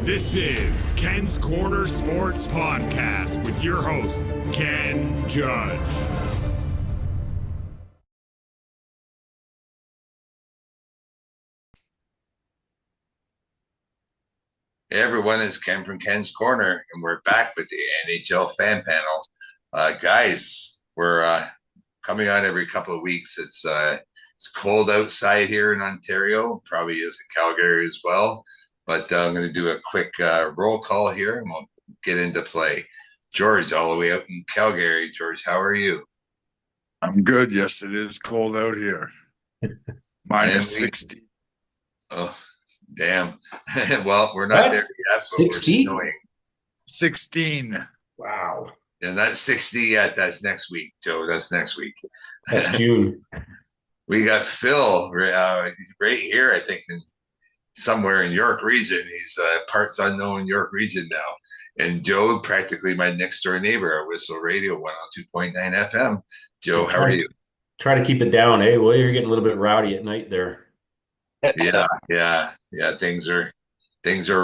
This is Ken's Corner Sports Podcast with your host, Ken Judge. Hey everyone, it's Ken from Ken's Corner, and we're back with the NHL Fan Panel. Guys, we're coming on every couple of weeks. It's cold outside here in Ontario, probably is in Calgary as well. But I'm going to do a quick roll call here, and we'll get into play. George, all the way out in Calgary. George, how are you? I'm good. Yes, it is cold out here. Minus 60. Oh, damn. Well, we're not there yet, but 60? we're snowing. 16. Wow. And that's 60 yet. That's next week, Joe. That's next week. That's June. We got Phil right here, I think, somewhere in York region. He's parts unknown York region now. And Joe, practically my next door neighbor at Whistle Radio 102.9 FM. Joe, how are you? Try to keep it down, eh? Well, you're getting a little bit rowdy at night there. Yeah. Things are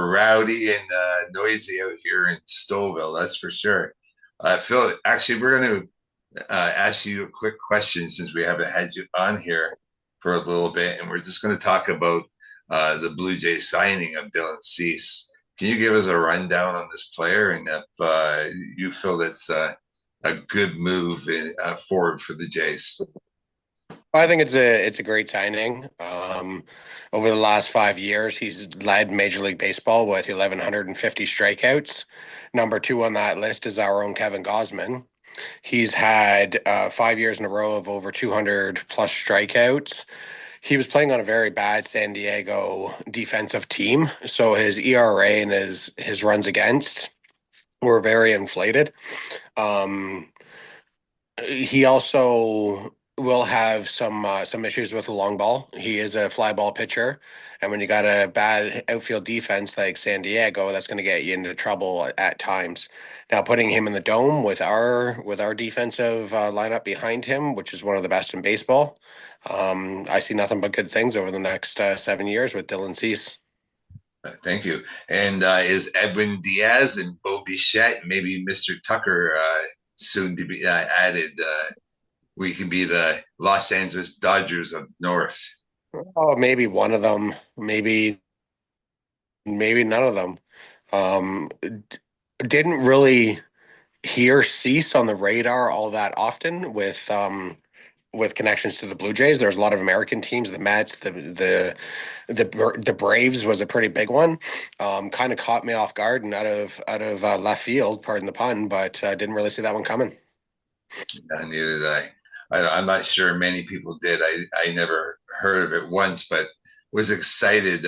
rowdy and noisy out here in Stouffville. That's for sure. Phil, actually, we're going to ask you a quick question since we haven't had you on here for a little bit, and we're just going to talk about the Blue Jays signing of Dylan Cease. Can you give us a rundown on this player and if you feel that's a good move forward for the Jays? I think it's a great signing. Over the last 5 years, he's led Major League Baseball with 1,150 strikeouts. Number 2 on that list is our own Kevin Gausman. He's had 5 years in a row of over 200 plus strikeouts. He was playing on a very bad San Diego defensive team, so his ERA and his runs against were very inflated. He also will have some issues with the long ball. He is a fly ball pitcher, and when you got a bad outfield defense like San Diego, that's going to get you into trouble at times. Now, putting him in the dome with our defensive lineup behind him, which is one of the best in baseball, I see nothing but good things over the next 7 years with Dylan Cease. Thank you. And is Edwin Diaz and Bo Bichette, maybe Mr. Tucker, soon to be added? We can be the Los Angeles Dodgers of North. Oh, maybe one of them. Maybe none of them. Didn't really hear Cease on the radar all that often with connections to the Blue Jays. There's a lot of American teams, the Mets, the Braves was a pretty big one. Kind of caught me off guard and out of left field, pardon the pun, but didn't really see that one coming. Neither did I. I'm not sure many people did. I never heard of it once, but was excited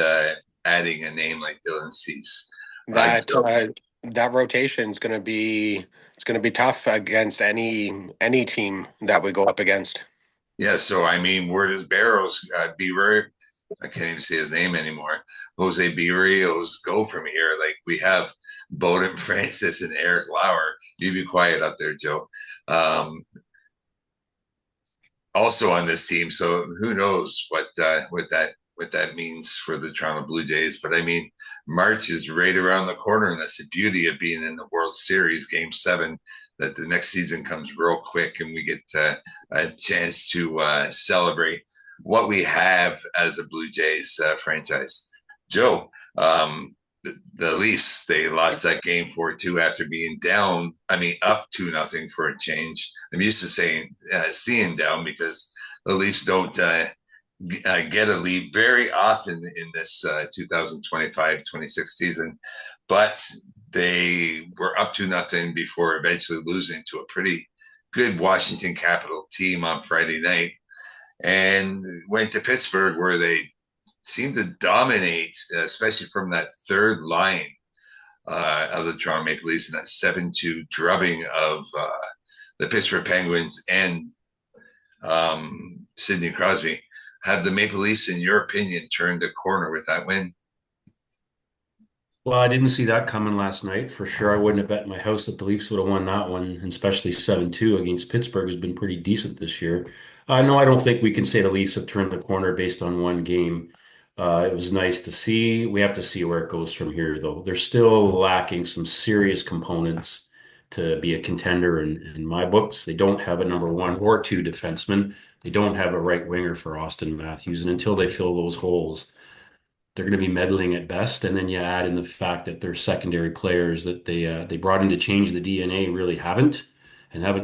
adding a name like Dylan Cease. That rotation is going to be tough against any team that we go up against. Yeah, so I mean, where does Barrows Beaver? I can't even say his name anymore. Jose Barrios go from here? Like we have Bowden Francis and Eric Lauer. You be quiet up there, Joe. Also on this team, so who knows what that means for the Toronto Blue Jays. But I mean, March is right around the corner, and that's the beauty of being in the World Series Game 7, that the next season comes real quick and we get a chance to celebrate what we have as a Blue Jays franchise. Joe, the Leafs, they lost that game 4-2 after being up 2-0 for a change. I'm used to seeing down because the Leafs don't get a lead very often in this 2025-26 season, but they were up 2-0 before eventually losing to a pretty good Washington Capitol team on Friday night, and went to Pittsburgh where they seemed to dominate, especially from that third line of the Toronto Maple Leafs in that 7-2 drubbing of the Pittsburgh Penguins and Sidney Crosby. Have the Maple Leafs, in your opinion, turned a corner with that win? Well, I didn't see that coming last night for sure. I wouldn't have bet my house that the Leafs would have won that one, and especially 7-2 against Pittsburgh has been pretty decent this year. No, I don't think we can say the Leafs have turned the corner based on one game. It was nice to see. We have to see where it goes from here, though. They're still lacking some serious components to be a contender in my books. They don't have a number one or two defenseman. They don't have a right winger for Austin Matthews. And until they fill those holes, they're going to be meddling at best. And then you add in the fact that their secondary players that they brought in to change the DNA really haven't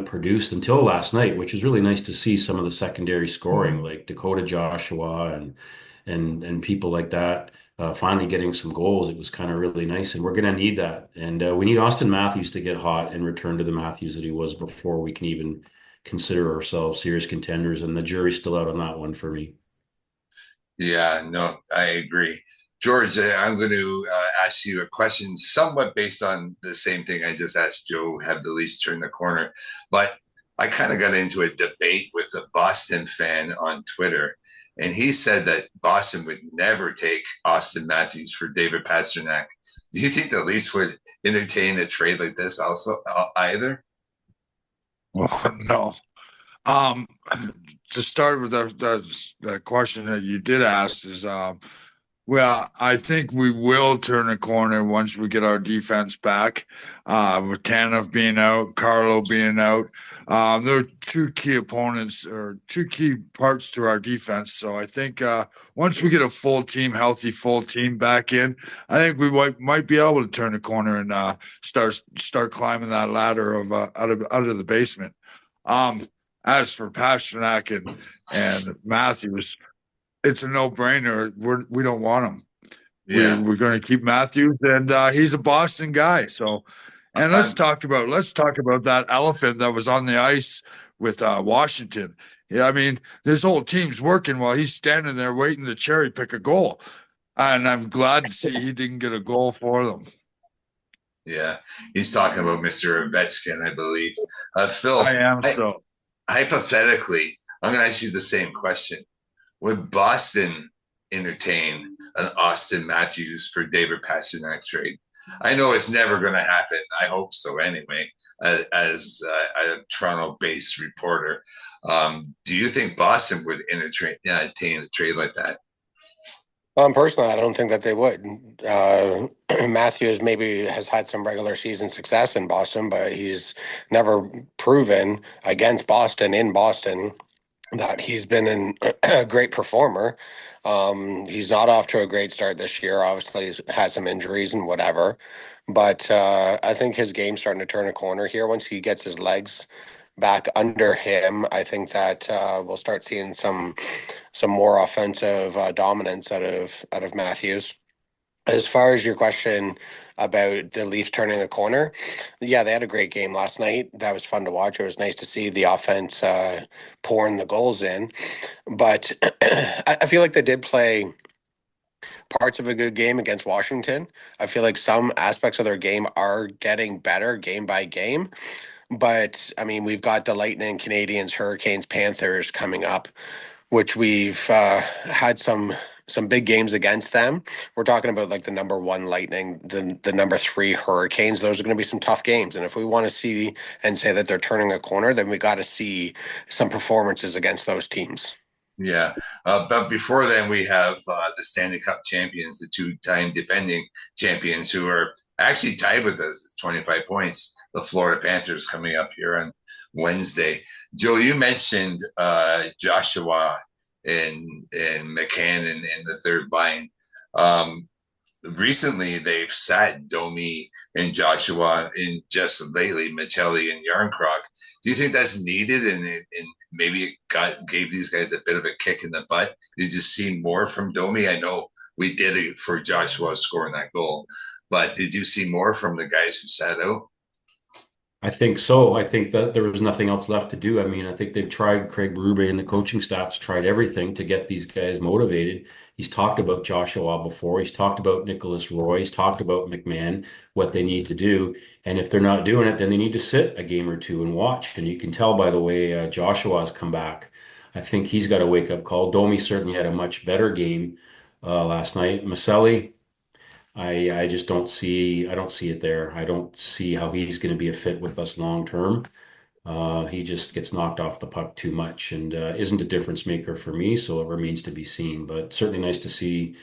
produced until last night, which is really nice to see some of the secondary scoring, like Dakota Joshua and people like that finally getting some goals. It was kind of really nice, and we're going to need that. And we need Austin Matthews to get hot and return to the Matthews that he was before we can even consider ourselves serious contenders. And the jury's still out on that one for me. Yeah, no, I agree. George, I'm going to ask you a question somewhat based on the same thing I just asked Joe, have the Leafs turn the corner? But I kind of got into a debate with a Boston fan on Twitter, and he said that Boston would never take Austin Matthews for David Pastrnak. Do you think the Leafs would entertain a trade like this also either? Well, no. Um, to start with the question that you did ask is, well, I think we will turn a corner once we get our defense back. With Tanev being out, Carlo being out, there are two key opponents or two key parts to our defense. So I think once we get a full team, healthy full team back in, I think we might be able to turn a corner and start climbing that ladder of out of the basement. As for Pastrnak and Matthews, it's a no-brainer. We don't want him. Yeah. We're going to keep Matthews, and he's a Boston guy. So, and let's talk about that elephant that was on the ice with Washington. Yeah, I mean, this whole team's working while he's standing there waiting to cherry pick a goal, and I'm glad to see he didn't get a goal for them. Yeah, he's talking about Mr. Ovechkin, I believe. Phil, I am so. Hypothetically, I'm going to ask you the same question. Would Boston entertain an Austin Matthews for David Pastrnak trade? I know it's never going to happen. I hope so anyway, as a Toronto-based reporter. Do you think Boston would entertain a trade like that? Personally, I don't think that they would. Matthews maybe has had some regular season success in Boston, but he's never proven against Boston in Boston that he's been a great performer. He's not off to a great start this year. Obviously, he's had some injuries and whatever. But I think his game's starting to turn a corner here. Once he gets his legs back under him, I think that we'll start seeing some more offensive dominance out of Matthews. As far as your question about the Leafs turning a corner, yeah, they had a great game last night. That was fun to watch. It was nice to see the offense pouring the goals in. But I feel like they did play parts of a good game against Washington. I feel like some aspects of their game are getting better game by game. But, I mean, we've got the Lightning, Canadians, Hurricanes, Panthers coming up, which we've had some big games against them. We're talking about like the number one Lightning, the number three Hurricanes. Those are going to be some tough games. And if we want to see and say that they're turning a corner, then we got to see some performances against those teams. Yeah, but before then, we have the Stanley Cup champions, the two-time defending champions, who are actually tied with us, 25 points. The Florida Panthers coming up here on Wednesday. Joe, you mentioned Joshua and McCann in the third line. Recently, they've sat Domi and Joshua in just lately, Maccelli and Järnkrok. Do you think that's needed and maybe it gave these guys a bit of a kick in the butt? Did you see more from Domi? I know we did it for Joshua scoring that goal, but did you see more from the guys who sat out? I think so. I think that there was nothing else left to do. I mean, I think they've tried, Craig Berube and the coaching staff's tried everything to get these guys motivated. He's talked about Joshua before. He's talked about Nicholas Roy. He's talked about McMahon, what they need to do. And if they're not doing it, then they need to sit a game or two and watch. And you can tell by the way Joshua's come back. I think he's got a wake-up call. Domi certainly had a much better game last night. Maccelli, I just don't see it there. I don't see how he's going to be a fit with us long term. He just gets knocked off the puck too much and isn't a difference maker for me. So it remains to be seen. But certainly nice to see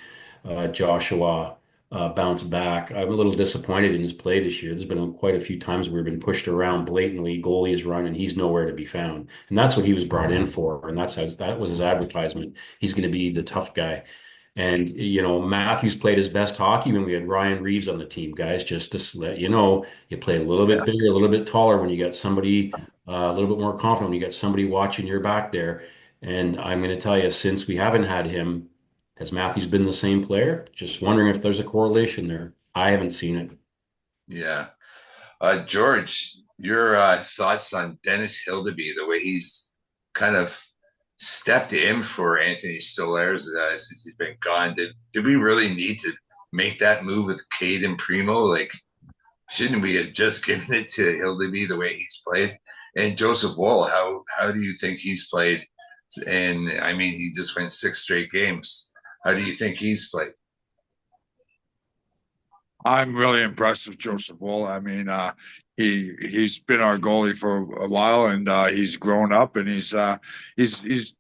Joshua bounce back. I'm a little disappointed in his play this year. There's been quite a few times where we've been pushed around blatantly, goalies run, and he's nowhere to be found. And that's what he was brought in for. And that was his advertisement. He's going to be the tough guy. And, Matthews played his best hockey when we had Ryan Reeves on the team, guys, just to let you know, you play a little bit bigger, a little bit taller when you got somebody a little bit more confident when you got somebody watching your back there. And I'm going to tell you, since we haven't had him, has Matthews been the same player? Just wondering if there's a correlation there. I haven't seen it. Yeah. George, your thoughts on Dennis Hildeby, the way he's kind of stepped in for Anthony Stolarz since he's been gone. Did we really need to make that move with Cade and Primo? Like, shouldn't we have just given it to Hildeby the way he's played? And Joseph Woll, how do you think he's played? And I mean, he just went 6 straight games. How do you think he's played? I'm really impressed with Joseph Woll. I mean, he's been our goalie for a while, and he's grown up, and he's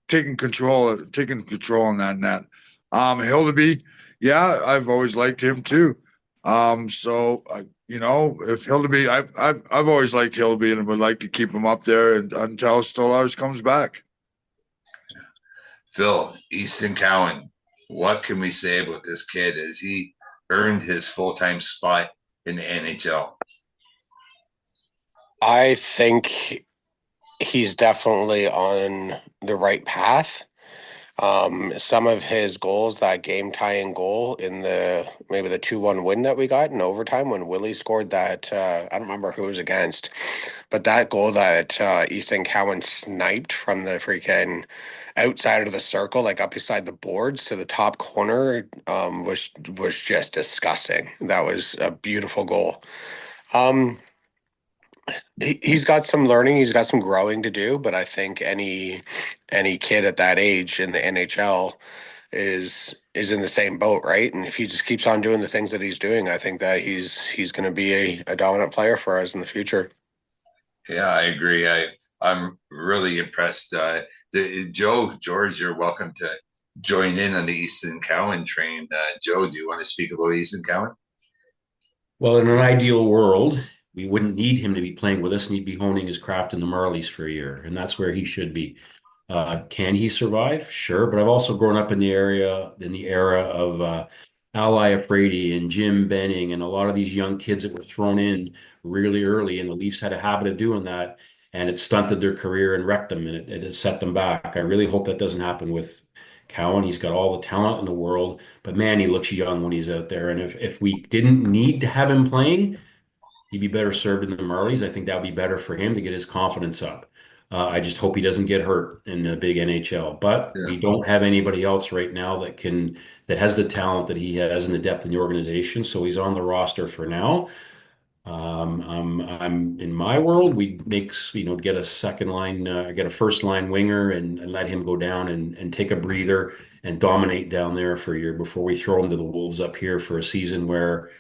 taking control in that net. Hildeby, yeah, I've always liked him too. If Hildeby, I've always liked Hildeby, and would like to keep him up there until Stolarz comes back. Phil, Easton Cowan, what can we say about this kid? Has he earned his full-time spot in the NHL? I think he's definitely on the right path. Some of his goals, that game tying goal in maybe the 2-1 win that we got in overtime when Willie scored that, I don't remember who it was against, but that goal that Easton Cowan sniped from the freaking outside of the circle, like up beside the boards to the top corner, was just disgusting. That was a beautiful goal. He's got some learning, he's got some growing to do, but I think any kid at that age in the NHL is in the same boat, right? And if he just keeps on doing the things that he's doing, I think that he's going to be a dominant player for us in the future. Yeah, I agree. I'm really impressed. George, you're welcome to join in on the Easton Cowan train. Joe, do you want to speak about Easton Cowan? Well, in an ideal world, we wouldn't need him to be playing with us, and he'd be honing his craft in the Marlies for a year, and that's where he should be. Can he survive? Sure, but I've also grown up in the era of Ally Afraidy and Jim Benning and a lot of these young kids that were thrown in really early, and the Leafs had a habit of doing that, and it stunted their career and wrecked them, and it set them back. I really hope that doesn't happen with Cowan. He's got all the talent in the world, but man, he looks young when he's out there. And if we didn't need to have him playing, he'd be better served in the Marlies. I think that would be better for him to get his confidence up. I just hope he doesn't get hurt in the big NHL. But Yeah. we don't have anybody else right now that has the talent that he has and the depth in the organization. So he's on the roster for now. I'm in my world, we get a second line, get a first line winger and let him go down and take a breather and dominate down there for a year before we throw him to the Wolves up here for a season where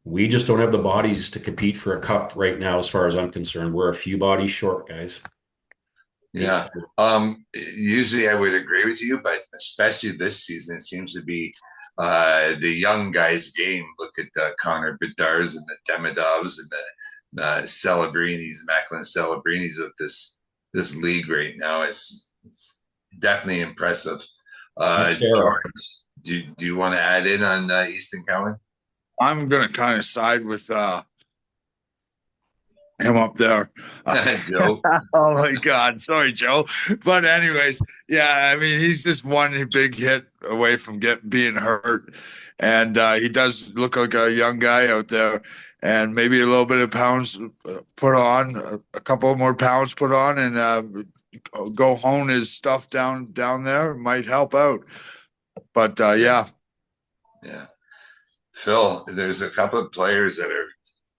we just don't have the bodies to compete for a cup right now, as far as I'm concerned. We're a few bodies short, guys. Yeah. Usually I would agree with you, but especially this season, it seems to be the young guys' game. Look at the Connor Bedars and the Demidovs and the Celebrinis, Macklin Celebrinis of this league right now. It's definitely impressive. George, do you want to add in on Easton Cowan? I'm going to kind of side with him up there. Joe. Oh my God. Sorry, Joe. But anyways, yeah, I mean, he's just one big hit away from being hurt. And he does look like a young guy out there, and maybe a little bit of pounds put on, a couple more pounds put on, and go hone his stuff down there might help out. But yeah. Phil, there's a couple of players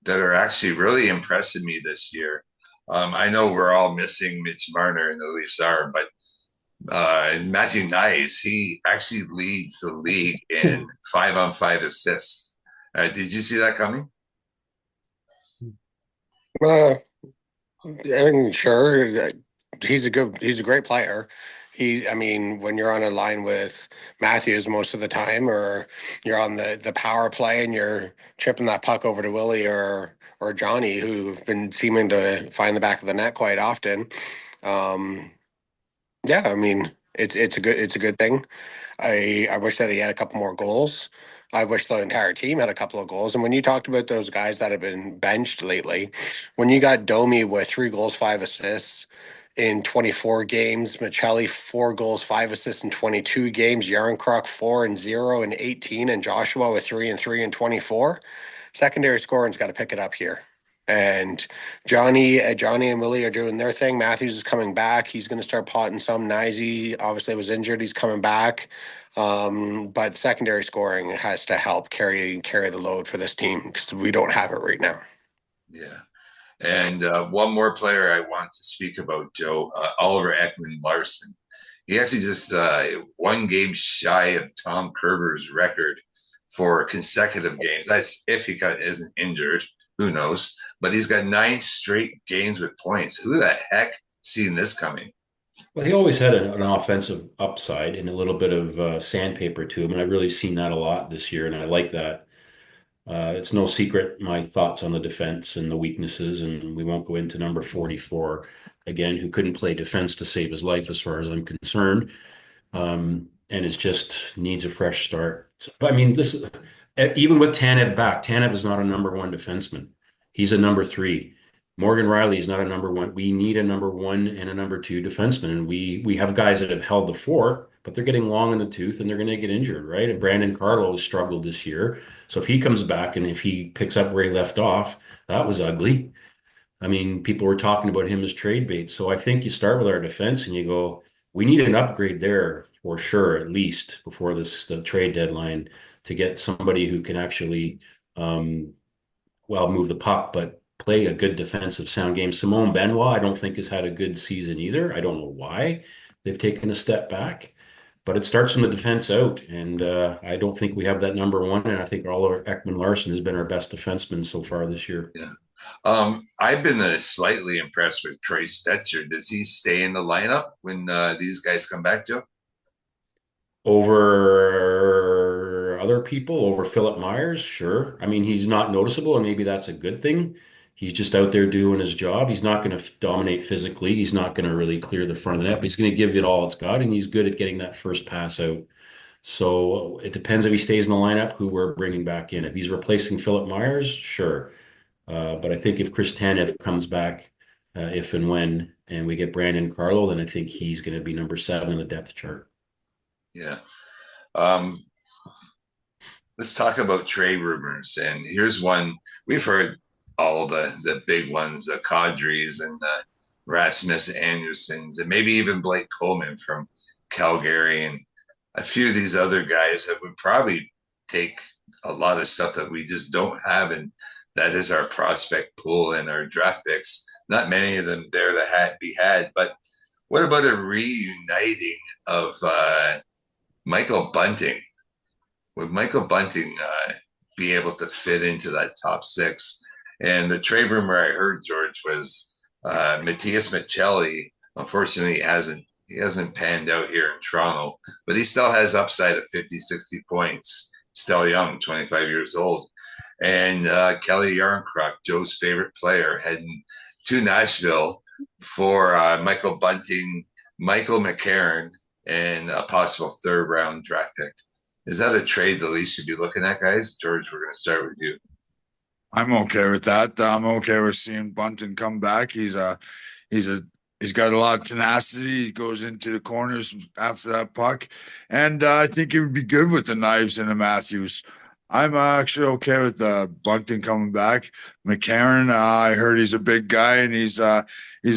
that are actually really impressing me this year. I know we're all missing Mitch Marner and the Leafs are, but Matthew Knies, he actually leads the league in 5-on-5 assists. Did you see that coming? I mean, sure, he's a great player. I mean, when you're on a line with Matthews most of the time, or you're on the power play and you're chipping that puck over to Willie or Johnny, who've been seeming to find the back of the net quite often. Um, yeah, I mean, it's a good thing. I wish that he had a couple more goals. I wish the entire team had a couple of goals. And when you talked about those guys that have been benched lately, when you got Domi with 3 goals, 5 assists in 24 games, Maccelli 4 goals, 5 assists in 22 games, Järnkrok 4-0 in 18, and Joshua with 3-3 in 24. Secondary scoring's got to pick it up here. And Johnny and Willie are doing their thing. Matthews is coming back. He's going to start potting some. Nisey obviously was injured. He's coming back. But secondary scoring has to help carry the load for this team because we don't have it right now. Yeah. And one more player I want to speak about, Joe, Oliver Ekman-Larsson. He actually just 1 game shy of Tom Kerber's record for consecutive games. That's if he isn't injured. Who knows? But he's got 9 straight games with points. Who the heck seen this coming? Well, he always had an offensive upside and a little bit of sandpaper to him, and I've really seen that a lot this year, and I like that. It's no secret my thoughts on the defense and the weaknesses, and we won't go into number 44 again, who couldn't play defense to save his life, as far as I'm concerned, and it just needs a fresh start. But I mean, this even with Tanev back, Tanev is not a number one defenseman. He's a number three. Morgan Riley is not a number one. We need a number one and a number two defenseman, and we have guys that have held the fort, but they're getting long in the tooth and they're going to get injured, right? And Brandon Carlo has struggled this year, so if he comes back and if he picks up where he left off, that was ugly. I mean, people were talking about him as trade bait. So I think you start with our defense and you go, we need an upgrade there for sure, at least before the trade deadline, to get somebody who can actually, move the puck, but play a good defensive sound game. Simone Benoit, I don't think has had a good season either. I don't know why they've taken a step back, but it starts from the defense out. And I don't think we have that number one. And I think Oliver Ekman-Larsson has been our best defenseman so far this year. Yeah. I've been slightly impressed with Trey Stetcher. Does he stay in the lineup when these guys come back, Joe? Over other people, over Philip Myers, sure. I mean, he's not noticeable, and maybe that's a good thing. He's just out there doing his job. He's not going to dominate physically. He's not going to really clear the front of the net, but he's going to give it all it's got, and he's good at getting that first pass out. So it depends if he stays in the lineup, who we're bringing back in. If he's replacing Philip Myers, sure. But I think if Chris Tanev comes back, if and when, and we get Brandon Carlo, then I think he's going to be number 7 in the depth chart. Yeah. Let's talk about trade rumors. And here's one. We've heard all the big ones, the Kadris and the Rasmus Andersons, and maybe even Blake Coleman from Calgary, and a few of these other guys that would probably take a lot of stuff that we just don't have, and that is our prospect pool and our draft picks. Not many of them there to be had, but what about a reuniting of Michael Bunting? Would Michael Bunting be able to fit into that top 6? And the trade rumor I heard, George, was Matias Maccelli. Unfortunately, he hasn't panned out here in Toronto, but he still has upside of 50, 60 points. Still young, 25 years old. And Calle Järnkrok, Joe's favorite player, heading to Nashville for Michael Bunting, Michael McCarron, and a possible 3rd-round draft pick. Is that a trade the Leafs should be looking at, guys? George, we're going to start with you. I'm okay with that. I'm okay with seeing Bunting come back. He's got a lot of tenacity. He goes into the corners after that puck, and I think he would be good with the knives and the Matthews. I'm actually okay with Bunting coming back. McCarron, I heard he's a big guy and he's a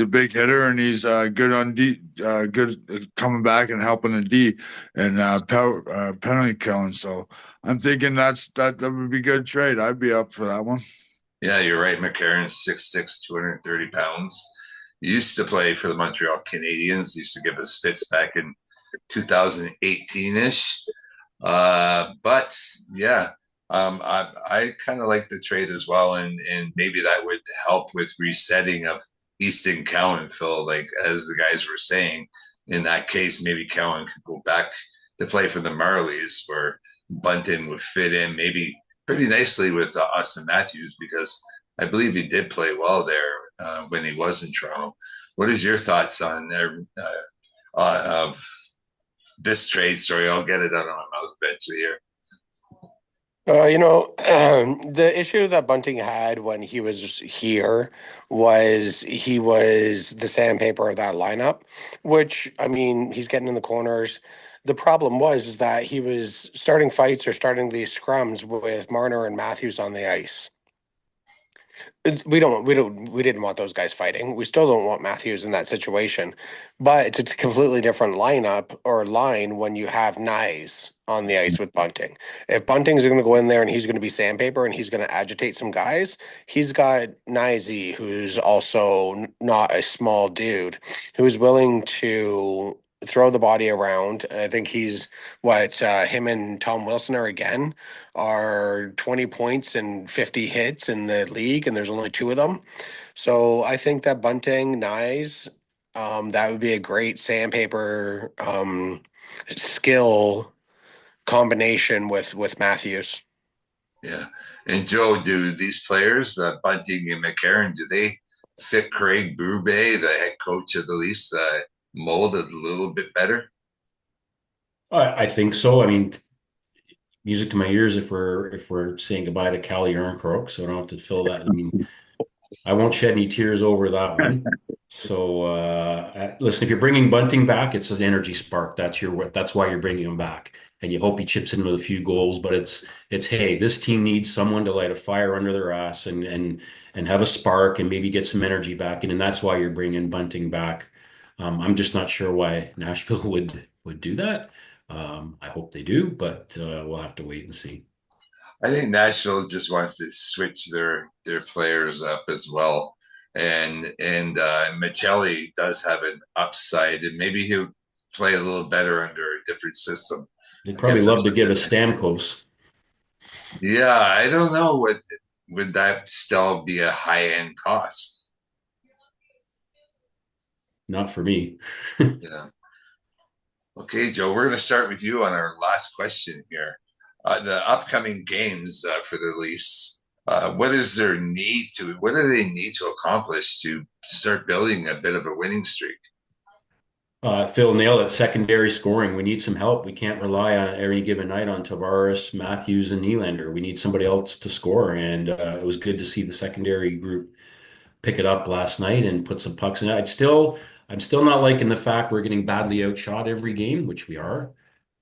big hitter and he's good on D, good coming back and helping the D and penalty killing. So I'm thinking that would be a good trade. I'd be up for that one. Yeah, you're right. McCarron's 6'6", 230 pounds. He used to play for the Montreal Canadiens. He used to give us fits back in 2018-ish. But yeah. I kind of like the trade as well, and maybe that would help with resetting of Easton Cowan, Phil, like as the guys were saying. In that case, maybe Cowan could go back to play for the Marlies, where Bunting would fit in maybe pretty nicely with Austin Matthews, because I believe he did play well there when he was in Toronto. What is your thoughts on of this trade story? I'll get it out of my mouth eventually here. The issue that Bunting had when he was here was he was the sandpaper of that lineup, which, I mean, he's getting in the corners. The problem was that he was starting fights or starting these scrums with Marner and Matthews on the ice. We didn't want those guys fighting. We still don't want Matthews in that situation, but it's a completely different lineup or line when you have Nyes on the ice with Bunting. If Bunting's going to go in there and he's going to be sandpaper and he's going to agitate some guys, he's got Nyes, who's also not a small dude, who's willing to throw the body around. I think he's him and Tom Wilson are 20 points and 50 hits in the league, and there's only two of them. So I think that Bunting, Nyes, that would be a great sandpaper skill combination with Matthews. Yeah. And Joe, do these players, Bunting and McCarron, do they fit Craig Berube, the head coach of the Leafs, mold a little bit better? I think so. I mean, music to my ears if we're saying goodbye to Calle Järnkrok, so I don't have to fill that. I mean, I won't shed any tears over that one. So listen, if you're bringing Bunting back, it's an energy spark. That's why you're bringing him back, and you hope he chips in with a few goals. But it's hey, this team needs someone to light a fire under their ass and have a spark and maybe get some energy back in, and that's why you're bringing Bunting back. I'm just not sure why Nashville would do that. I hope they do, but we'll have to wait and see. I think Nashville just wants to switch their players up as well, and Maccelli does have an upside, and maybe he'll play a little better under a different system. They'd probably love to give us Stamkos. Yeah, I don't know. Would that still be a high end cost? Not for me. Yeah. Okay, Joe, we're going to start with you on our last question here. The upcoming games for the Leafs, what do they need to accomplish to start building a bit of a winning streak? Phil nailed it. Secondary scoring. We need some help. We can't rely on every given night on Tavares, Matthews, and Nylander. We need somebody else to score. And it was good to see the secondary group pick it up last night and put some pucks in it. I'm still not liking the fact we're getting badly outshot every game, which we are.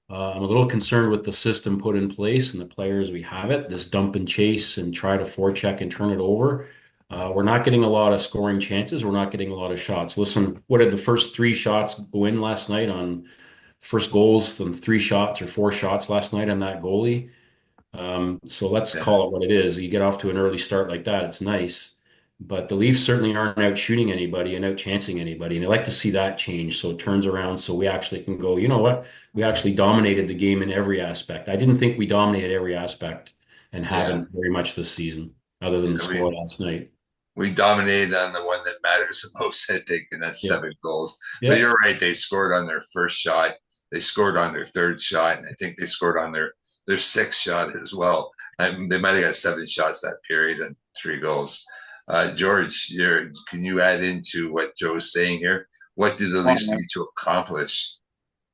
I'm a little concerned with the system put in place and the players we have it. This dump and chase and try to forecheck and turn it over. We're not getting a lot of scoring chances. We're not getting a lot of shots. Listen, what did the first three shots go in last night on first goals and 3 shots or 4 shots last night on that goalie? So let's call it what it is. You get off to an early start like that, it's nice. But the Leafs certainly aren't out shooting anybody and out chancing anybody. And I like to see that change. So it turns around so we actually can go, you know what? We actually dominated the game in every aspect. I didn't think we dominated every aspect and haven't very much this season, other than the score last night. We dominated on the one that matters the most, I think, and that's 7 goals. Yeah. But you're right. They scored on their first shot. They scored on their third shot. And I think they scored on their 6th shot as well. They might have got 7 shots that period and 3 goals. George, can you add into what Joe's saying here? What do the Leafs need to accomplish?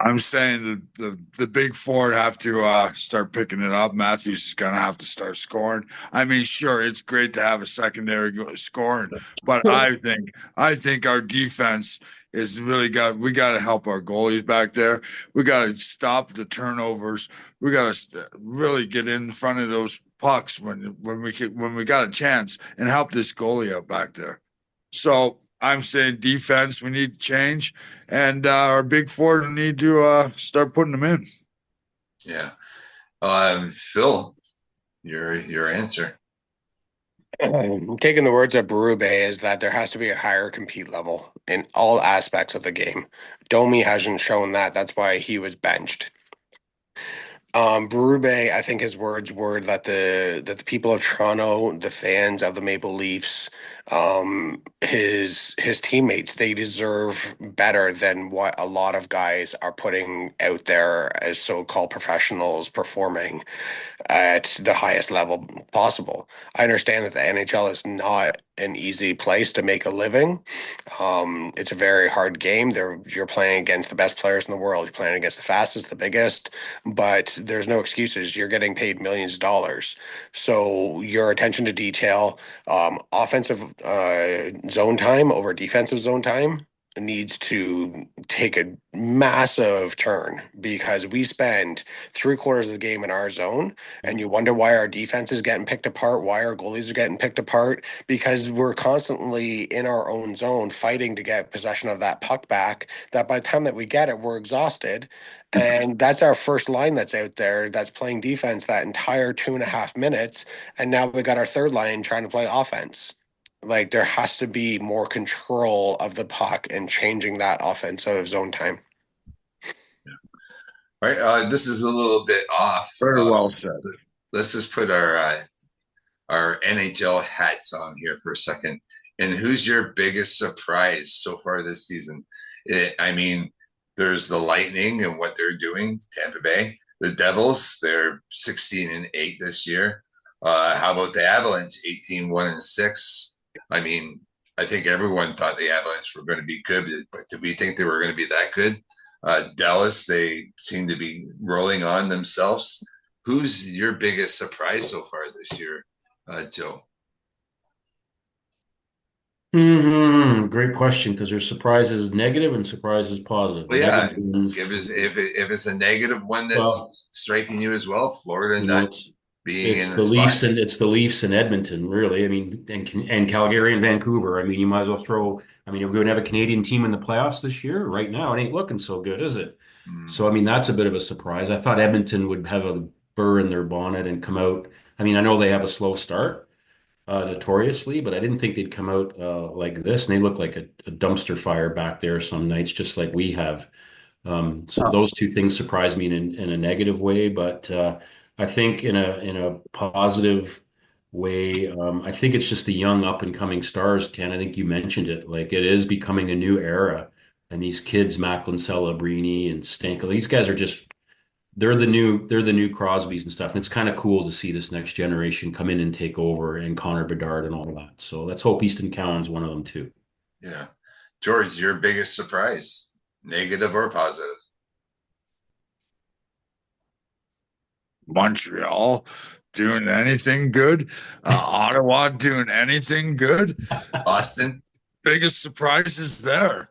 I'm saying the big four have to start picking it up. Matthews is going to have to start scoring. I mean, sure, it's great to have a secondary scoring, but I think our defense is really we got to help our goalies back there. We got to stop the turnovers. We got to really get in front of those pucks when we got a chance and help this goalie out back there. So I'm saying defense, we need to change, and our big four need to start putting them in. Yeah. Phil, your answer. Taking the words of Berube is that there has to be a higher compete level in all aspects of the game. Domi hasn't shown that. That's why he was benched. Berube, I think his words were that the people of Toronto, the fans of the Maple Leafs, His teammates, they deserve better than what a lot of guys are putting out there as so-called professionals performing at the highest level possible. I understand that the NHL is not an easy place to make a living. It's a very hard game. You're playing against the best players in the world. You're playing against the fastest, the biggest, but there's no excuses. You're getting paid millions of dollars. So your attention to detail, offensive zone time over defensive zone time needs to take a massive turn, because we spend 3/4 of the game in our zone, and you wonder why our defense is getting picked apart, why our goalies are getting picked apart, because we're constantly in our own zone fighting to get possession of that puck back, that by the time that we get it, we're exhausted. And that's our first line that's out there that's playing defense that entire 2.5 minutes. And now we got our third line trying to play offense. Like, there has to be more control of the puck and changing that offensive zone time. All right, this is a little bit off. Very well said. Let's just put our NHL hats on here for a second. And who's your biggest surprise so far this season? I mean, there's the Lightning and what they're doing, Tampa Bay. The Devils, they're 16-8 this year. How about the Avalanche, 18-1-6? I mean, I think everyone thought the Avalanche were going to be good, but did we think they were going to be that good? Dallas, they seem to be rolling on themselves. Who's your biggest surprise so far this year, Joe? Great question, because there's surprises negative and surprises positive. Well, yeah, if it's a negative one that's striking you as well, Florida not being in the Leafs spot. it's the Leafs and Edmonton, really. I mean, and Calgary and Vancouver. I mean, you might as well throw. I mean, we're going to have a Canadian team in the playoffs this year. Right now, it ain't looking so good, is it? So, I mean, that's a bit of a surprise. I thought Edmonton would have a burr in their bonnet and come out. I mean, I know they have a slow start, notoriously, but I didn't think they'd come out like this. And they look like a dumpster fire back there some nights, just like we have. So those two things surprised me in a negative way, but I think in a positive way, I think it's just the young up and coming stars, Ken. I think you mentioned it. Like, it is becoming a new era. And these kids, Macklin, Celebrini, and Stanko, these guys are just they're the new Crosbys and stuff. And it's kind of cool to see this next generation come in and take over, and Connor Bedard and all that. So let's hope Easton Cowan's one of them too. Yeah. George, your biggest surprise, negative or positive? Montreal doing anything good? Ottawa doing anything good? Boston? Biggest surprises there.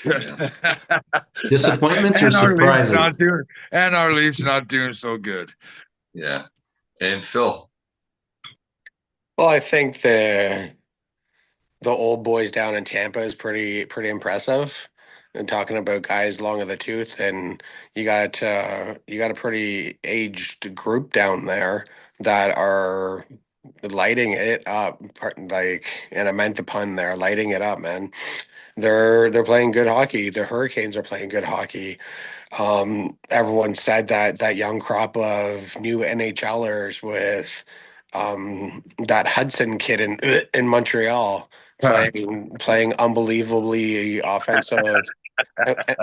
Yeah. Disappointments or surprises? Our Leafs not doing so good. Yeah. And Phil? Well, I think the old boys down in Tampa is pretty impressive. And talking about guys long of the tooth, and you got a pretty aged group down there that are lighting it up. Like, and I meant the pun there, lighting it up, man. They're playing good hockey. The Hurricanes are playing good hockey. Everyone said that young crop of new NHLers with that Hudson kid in Montreal playing unbelievably offensive.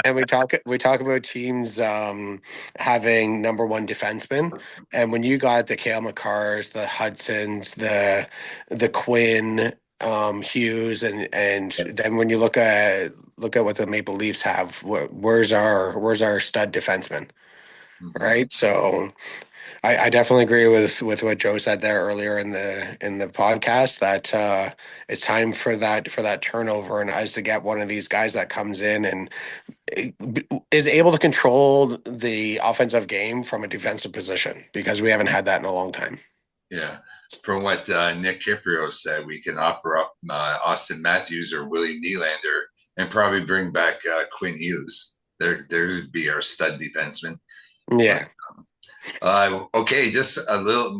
And we talk about teams having number one defensemen, and when you got the Cale Makars, the Hudsons, the Quinn, Hughes, and then when you look at what the Maple Leafs have, where's our stud defenseman, right? So I definitely agree with what Joe said there earlier in the podcast, that it's time for that turnover, and us to get one of these guys that comes in and is able to control the offensive game from a defensive position, because we haven't had that in a long time. Yeah. From what Nick Kiprio said, we can offer up Austin Matthews or Willie Nylander and probably bring back Quinn Hughes. There would be our stud defenseman. Yeah. Okay, just a little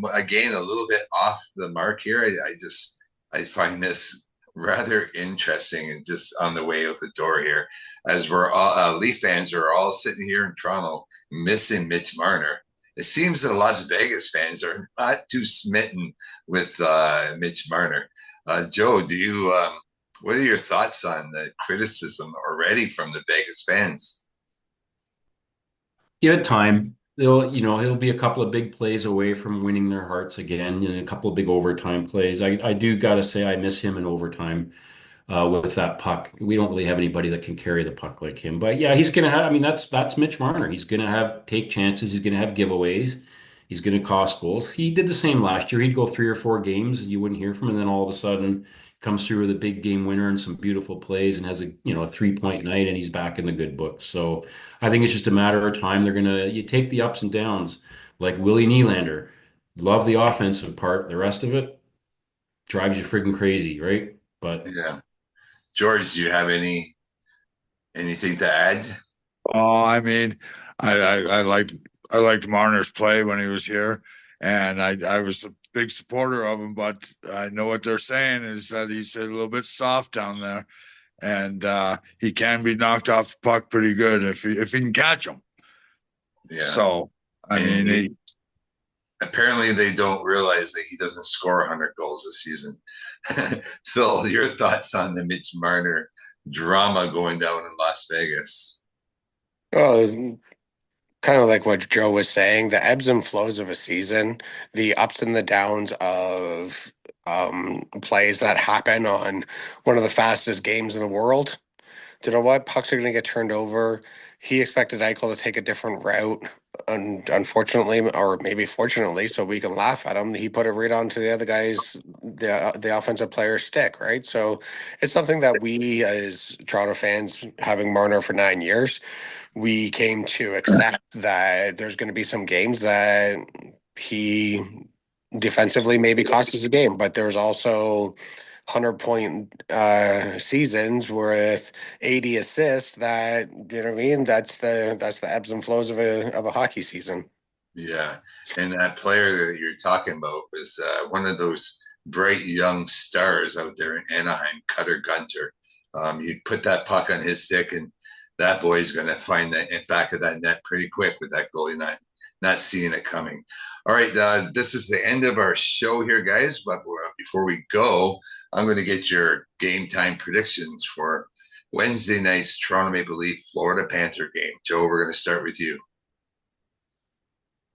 bit off the mark here. I find this rather interesting, and just on the way out the door here, as we're all Leaf fans are all sitting here in Toronto missing Mitch Marner. It seems that Las Vegas fans are not too smitten with Mitch Marner. Joe, do you what are your thoughts on the criticism already from the Vegas fans? Give it time. He'll be a couple of big plays away from winning their hearts again, and a couple of big overtime plays. I do gotta say I miss him in overtime with that puck. We don't really have anybody that can carry the puck like him. But yeah, he's gonna have. I mean, that's Mitch Marner. He's gonna have take chances. He's gonna have giveaways. He's gonna cost goals. He did the same last year. He'd go 3 or 4 games, you wouldn't hear from him, and then all of a sudden comes through with a big game winner and some beautiful plays and has a 3 point night, and he's back in the good books. So I think it's just a matter of time. You take the ups and downs like Willie Nylander. Love the offensive part. The rest of it drives you friggin' crazy, right? But Yeah. George, do you have anything to add? Oh, I mean, I liked Marner's play when he was here, and I was a big supporter of him. But I know what they're saying is that he's a little bit soft down there, and he can be knocked off the puck pretty good if he can catch him. Yeah. So I mean, Apparently they don't realize that he doesn't score 100 goals this season. Phil, your thoughts on the Mitch Marner drama going down in Las Vegas? Oh, kind of like what Joe was saying, the ebbs and flows of a season, the ups and the downs of plays that happen on one of the fastest games in the world. Do you know what? Pucks are going to get turned over. He expected Eichel to take a different route. And unfortunately, or maybe fortunately, so we can laugh at him, he put it right onto the other guy's, the offensive player's stick, right? So it's something that we, as Toronto fans, having Marner for 9 years, we came to accept that there's going to be some games that he defensively maybe cost us a game, but there's also 100-point seasons with 80 assists that, you know what I mean? That's the ebbs and flows of a hockey season. Yeah. And that player that you're talking about was one of those bright young stars out there in Anaheim, Cutter Gunter. You put that puck on his stick, and that boy's going to find the back of that net pretty quick with that goalie not seeing it coming. All right, this is the end of our show here, guys. But before we go, I'm going to get your game time predictions for Wednesday night's Toronto Maple Leaf Florida Panther game. Joe, we're going to start with you.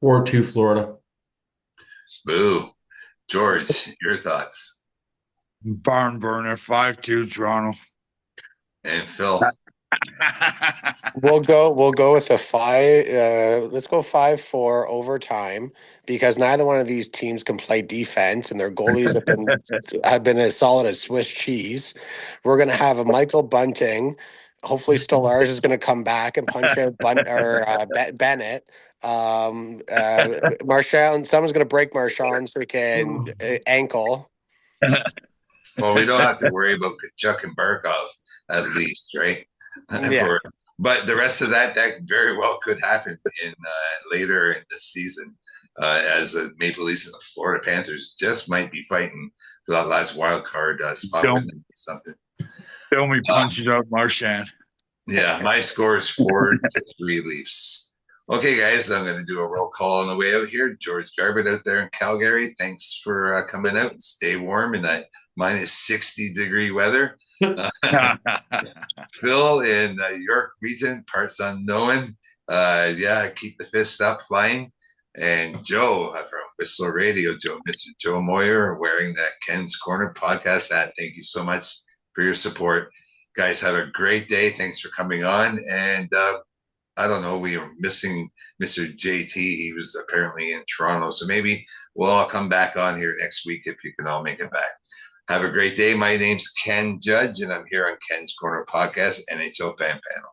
4-2 Florida. Boo. George, your thoughts? barn burner 5-2 Toronto. And Phil? We'll go with a five. Let's go 5-4 overtime, because neither one of these teams can play defense, and their goalies have been as solid as Swiss cheese. We're gonna have a Michael Bunting. Hopefully, Stolarz is gonna come back and punch out Bennett. Marchand. Someone's gonna break Marchand's freaking ankle. Well, we don't have to worry about Kachuk and Barkov, at least, right? Yeah. But the rest of that very well could happen in later in the season, as the Maple Leafs and the Florida Panthers just might be fighting for that last wild card spot. Something. Tell me punches out Marchand. Yeah, my score is 4-3 Leafs. Okay, guys, I'm going to do a roll call on the way out here. George Garbett out there in Calgary, thanks for coming out and stay warm in that -60-degree weather. Phil in York region, parts unknown. Keep the fist up flying. And Joe from Whistler Radio, Mr. Joe Moyer, wearing that Ken's Corner podcast hat. Thank you so much for your support. Guys, have a great day. Thanks for coming on. And I don't know, we were missing Mr. JT. He was apparently in Toronto. So maybe we'll all come back on here next week if you can all make it back. Have a great day. My name's Ken Judge, and I'm here on Ken's Corner Podcast, NHL Fan Panel.